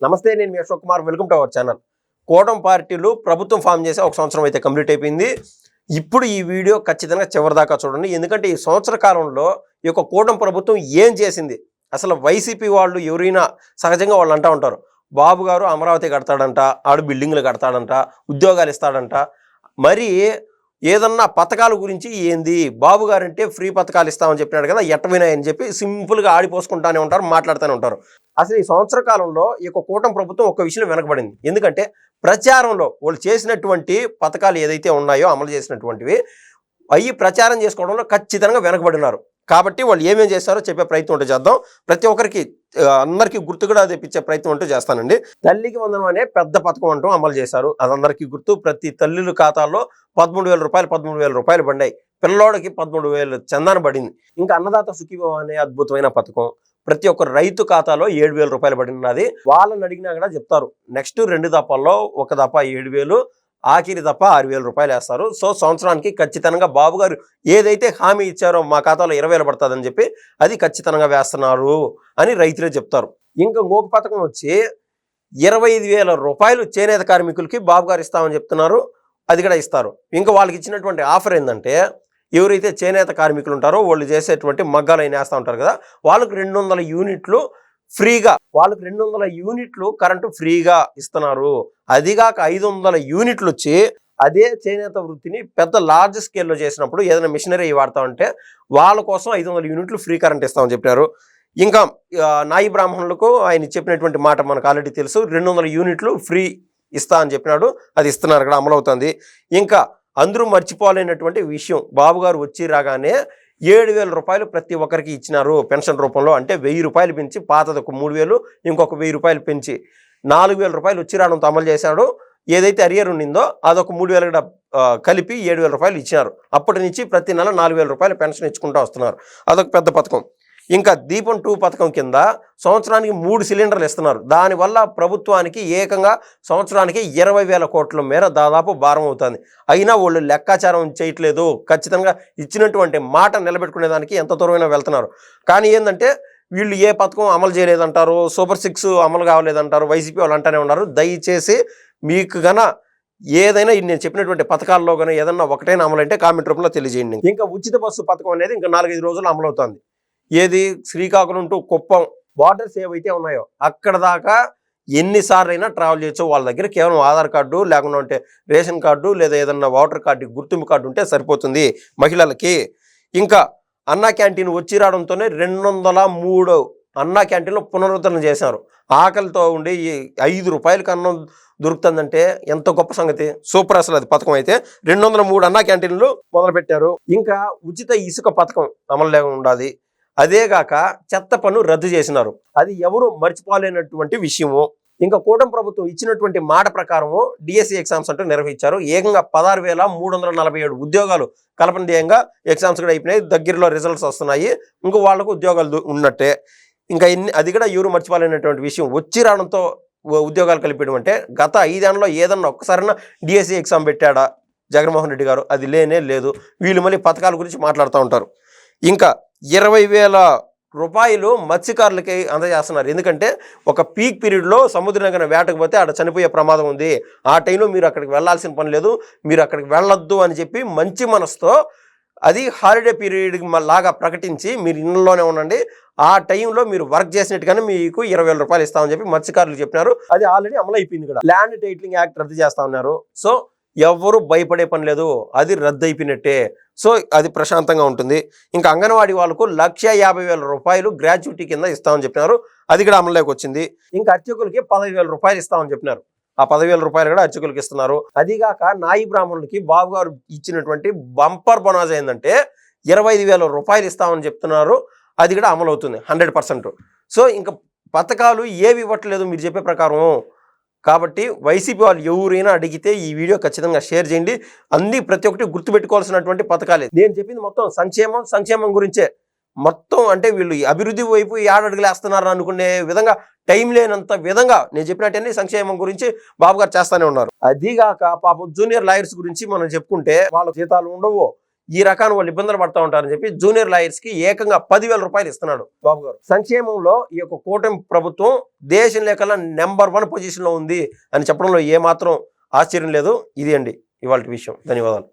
నమస్తే, నేను మీ Ashok Kumar. Welcome to our channel. కూటమి పార్టీలు ప్రభుత్వం ఫామ్ చేసి 1 సంవత్సరం అయితే కంప్లీట్ అయిపోయింది. ఇప్పుడు ఈ వీడియో ఖచ్చితంగా చివరిదాకా చూడండి. ఎందుకంటే ఈ సంవత్సర కాలంలో ఈ యొక్క కూటమి ప్రభుత్వం ఏం చేసింది, అసలు వైసీపీ వాళ్ళు ఎవరైనా సహజంగా వాళ్ళు అంటూ ఉంటారు, బాబు గారు అమరావతి కడతాడంట, ఆడు బిల్డింగ్లు కడతాడంట, ఉద్యోగాలు ఇస్తాడంట. మరి ఏదన్నా పథకాల గురించి ఏంది, బాబు గారంటే ఫ్రీ పథకాలు ఇస్తామని చెప్పినాడు కదా, ఎట్టవినాయని చెప్పి సింపుల్గా ఆడిపోసుకుంటానే ఉంటారు, మాట్లాడుతూనే ఉంటారు. అసలు ఈ సంవత్సర కాలంలో ఈ యొక్క కూటమి ప్రభుత్వం ఒక విషయం వెనకబడింది. ఎందుకంటే ప్రచారంలో వాళ్ళు చేసినటువంటి పథకాలు ఏదైతే ఉన్నాయో, అమలు చేసినటువంటివి అవి ప్రచారం చేసుకోవడంలో ఖచ్చితంగా వెనకబడినారు. కాబట్టి వాళ్ళు ఏమేం చేస్తారో చెప్పే ప్రయత్నం ఉంటూ చేద్దాం. ప్రతి ఒక్కరికి అందరికీ గుర్తు కూడా తెప్పించే ప్రయత్నం అంటూ చేస్తానండి. తల్లికి వందనం అనే పెద్ద పథకం అంటూ అమలు చేశారు. అది అందరికీ గుర్తు. ప్రతి తల్లుల ఖాతాల్లో 13,000 రూపాయలు పడ్డాయి. పిల్లోడికి 13,000 చందాన పడింది. ఇంకా అన్నదాత సుఖీభవ అనే అద్భుతమైన పథకం ప్రతి ఒక్క రైతు ఖాతాలో 7,000 రూపాయలు పడినది. వాళ్ళని అడిగినా కూడా చెప్తారు, నెక్స్ట్ 2 దఫాల్లో ఒక దఫా 7,000, ఆఖరి తప్ప 6,000 రూపాయలు వేస్తారు. సో సంవత్సరానికి ఖచ్చితంగా బాబు గారు ఏదైతే హామీ ఇచ్చారో మా ఖాతాలో 20,000 పడుతుందని చెప్పి అది ఖచ్చితంగా వేస్తున్నారు అని రైతులే చెప్తారు. ఇంకా ఇంకొక పథకం వచ్చి 25,000 రూపాయలు చేనేత కార్మికులకి బాబు గారు ఇస్తామని చెప్తున్నారు. అది కూడా ఇస్తారు. ఇంకా వాళ్ళకి ఇచ్చినటువంటి ఆఫర్ ఏంటంటే, ఎవరైతే చేనేత కార్మికులు ఉంటారో వాళ్ళు చేసేటువంటి మగ్గాలు అయినా వేస్తూ ఉంటారు కదా, వాళ్ళకి 200 యూనిట్లు ఫ్రీగా, వాళ్ళకి 200 యూనిట్లు కరెంటు ఫ్రీగా ఇస్తున్నారు. అదిగాక 500 యూనిట్లు వచ్చి అదే చేనేత వృత్తిని పెద్ద లార్జ్ స్కేల్లో చేసినప్పుడు ఏదైనా మిషనరీ వాడతా ఉంటే వాళ్ళ కోసం 500 యూనిట్లు ఫ్రీ కరెంట్ ఇస్తామని చెప్పారు. ఇంకా నాయి బ్రాహ్మణులకు ఆయన చెప్పినటువంటి మాట మనకు ఆల్రెడీ తెలుసు, 200 యూనిట్లు ఫ్రీ ఇస్తా అని చెప్పినాడు. అది ఇస్తున్నారు, కూడా అమలవుతుంది. ఇంకా అందరూ మర్చిపోలేనటువంటి విషయం, బాబు గారు వచ్చి రాగానే 7,000 రూపాయలు ప్రతి ఒక్కరికి ఇచ్చినారు పెన్షన్ రూపంలో. అంటే 1,000 రూపాయలు పెంచి, పాతది ఒక 3,000, ఇంకొక 1,000 రూపాయలు పెంచి 4,000 రూపాయలు వచ్చి రావడంతో అమలు చేశాడు. ఏదైతే అరియర్ ఉండిందో అదొక 3,000 కూడా కలిపి 7,000 రూపాయలు ఇచ్చినారు. అప్పటి నుంచి ప్రతి నెల 4,000 రూపాయలు పెన్షన్ ఇచ్చుకుంటూ వస్తున్నారు. అదొక పెద్ద పథకం. ఇంకా దీపం 2 పథకం కింద సంవత్సరానికి 3 సిలిండర్లు ఇస్తున్నారు. దానివల్ల ప్రభుత్వానికి ఏకంగా సంవత్సరానికి 20,000 కోట్ల మేర దాదాపు భారం అవుతుంది. అయినా వాళ్ళు లెక్కాచారం చేయట్లేదు. ఖచ్చితంగా ఇచ్చినటువంటి మాట నిలబెట్టుకునేదానికి ఎంత దూరమైనా వెళ్తున్నారు. కానీ ఏంటంటే వీళ్ళు ఏ పథకం అమలు చేయలేదంటారు, సూపర్ 6 అమలు కావలేదంటారు, వైసీపీ వాళ్ళు అంటానే ఉన్నారు. దయచేసి మీకు గన ఏదైనా నేను చెప్పినటువంటి పథకాల్లో కానీ ఏదన్నా ఒకటైనా అమలు అంటే కామెంట్ రూపంలో తెలియజేయండి. ఇంకా ఉచిత బస్సు పథకం అనేది ఇంకా 4-5 రోజులు అమలవుతుంది. ఏది శ్రీకాకుళం టు కుప్పం బార్డర్స్ ఏవైతే ఉన్నాయో అక్కడ దాకా ఎన్నిసార్లు అయినా ట్రావెల్ చేయొచ్చు. వాళ్ళ దగ్గర కేవలం ఆధార్ కార్డు, లేకుండా ఉంటే రేషన్ కార్డు, లేదా ఏదన్నా ఓటర్ కార్డు, గుర్తింపు కార్డు ఉంటే సరిపోతుంది మహిళలకి. ఇంకా అన్నా క్యాంటీన్ వచ్చి రావడంతోనే 203 అన్నా క్యాంటీన్లో పునరుద్ధరణ చేశారు. ఆకలితో ఉండి 5 రూపాయలకి అన్నం దొరుకుతుందంటే ఎంత గొప్ప సంగతి. సూపర్ అసలు అది పథకం. అయితే 203 అన్నా క్యాంటీన్లు మొదలుపెట్టారు. ఇంకా ఉచిత ఇసుక పథకం అమలు ఉండాలి. అదేగాక చెత్త పన్ను రద్దు చేసినారు. అది ఎవరు మర్చిపోలేనటువంటి విషయము. ఇంకా కూటమి ప్రభుత్వం ఇచ్చినటువంటి మాట ప్రకారము డిఎస్సి ఎగ్జామ్స్ అంటూ నిర్వహించారు. ఏకంగా 16,347 ఉద్యోగాలు కల్పన ధ్యేయంగా ఎగ్జామ్స్ కూడా అయిపోయినాయి. దగ్గరలో రిజల్ట్స్ వస్తున్నాయి. ఇంకో వాళ్ళకు ఉద్యోగాలు ఉన్నట్టే. ఇంకా అది కూడా ఎవరు మర్చిపోలేనటువంటి విషయం. వచ్చి రావడంతో ఉద్యోగాలు కలిపేయడం అంటే, గత 5 ఏళ్లలో ఏదన్నా ఒక్కసారైనా డిఎస్సి ఎగ్జామ్ పెట్టాడా జగన్మోహన్ రెడ్డి గారు? అది లేనే లేదు. వీళ్ళు మళ్ళీ పథకాల గురించి మాట్లాడుతూ ఉంటారు. ఇంకా 20,000 రూపాయలు మత్స్యకారులకి అందజేస్తున్నారు. ఎందుకంటే ఒక పీక్ పీరియడ్లో సముద్రం వేటకు పోతే అక్కడ చనిపోయే ప్రమాదం ఉంది. ఆ టైంలో మీరు అక్కడికి వెళ్లాల్సిన పని లేదు, మీరు అక్కడికి వెళ్ళొద్దు అని చెప్పి మంచి మనసుతో అది హాలిడే పీరియడ్ లాగా ప్రకటించి మీరు ఇళ్ళలోనే ఉండండి, ఆ టైంలో మీరు వర్క్ చేసినట్టుగానే మీకు 20,000 రూపాయలు ఇస్తామని చెప్పి మత్స్యకారులు చెప్పినారు. అది ఆల్రెడీ అమలు అయిపోయింది కూడా. ల్యాండ్ టైటిలింగ్ యాక్ట్ రద్దు చేస్తా ఉన్నారు. సో ఎవరు భయపడే పని లేదు, అది రద్దు అయిపోయినట్టే. సో అది ప్రశాంతంగా ఉంటుంది. ఇంకా అంగన్వాడీ వాళ్ళకు 1,50,000 రూపాయలు గ్రాట్యుటీ కింద ఇస్తామని చెప్పినారు. అది కూడా అమలులోకి వచ్చింది. ఇంకా అర్చకులకి 10,000 రూపాయలు ఇస్తామని చెప్పినారు. ఆ 10,000 రూపాయలు కూడా అర్చకులకి ఇస్తున్నారు. అదిగాక నాయి బ్రాహ్మణులకి బాబు గారు ఇచ్చినటువంటి బంపర్ బోనస్ ఏంటంటే 25,000 రూపాయలు ఇస్తామని చెప్తున్నారు. అది కూడా అమలవుతుంది 100%. సో ఇంకా పథకాలు ఏవి ఇవ్వట్లేదు మీరు చెప్పే ప్రకారం. కాబట్టి వైసీపీ వాళ్ళు ఎవరైనా అడిగితే ఈ వీడియో ఖచ్చితంగా షేర్ చేయండి. అన్ని ప్రతి ఒక్కటి గుర్తుపెట్టుకోవాల్సినటువంటి పథకాలే. నేను చెప్పింది మొత్తం సంక్షేమం గురించే. మొత్తం అంటే వీళ్ళు అభివృద్ధి వైపు ఏడడుగులు వేస్తున్నారు అనుకునే విధంగా, టైం లేనంత విధంగా నేను చెప్పినట్టన్నీ సంక్షేమం గురించి బాబు గారు చేస్తానే ఉన్నారు. అదిగాక పాపం జూనియర్ లాయర్స్ గురించి మనం చెప్పుకుంటే వాళ్ళ జీతాలు ఉండవు, ఈ రకాన్ని వాళ్ళు ఇబ్బందులు పడుతూ ఉంటారని చెప్పి జూనియర్ లాయర్స్ కి ఏకంగా 10,000 రూపాయలు ఇస్తున్నాడు బాబు గారు. సంక్షేమంలో ఈ యొక్క కూటమి ప్రభుత్వం దేశంలో కల్లా నెంబర్ 1 పొజిషన్ లో ఉంది అని చెప్పడంలో ఏమాత్రం ఆశ్చర్యం లేదు. ఇది అండి ఇవాళ విషయం. ధన్యవాదాలు.